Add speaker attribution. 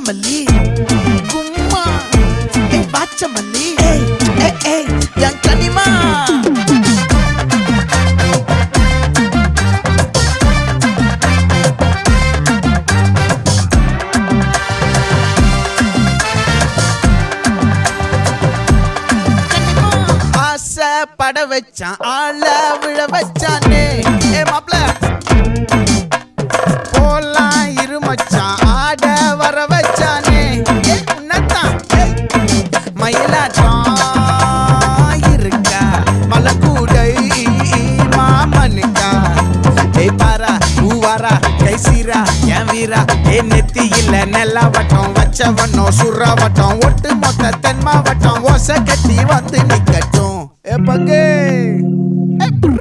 Speaker 1: மல்லி கும்மா பாச்ச மல்லி என் கனிமா பட வச்சான் ஆள விழ வச்சானே மாப்ள போலாம் இருமச்சான் ஆட வர வச்சானே உன்னதான் மயிலாட்டம் இருக்கா மலக்கூடை மாமனுக்கா பாரா பூவாரா கைசீரா என் வீரா நெத்தி இல்ல நெல்லா வட்டம் வச்சவட்டம் சுறா வட்டம் ஒட்டு மொத்த தென் மாவட்டம் ஓசை கட்டி வந்து நிக்கட்டும் பங்கே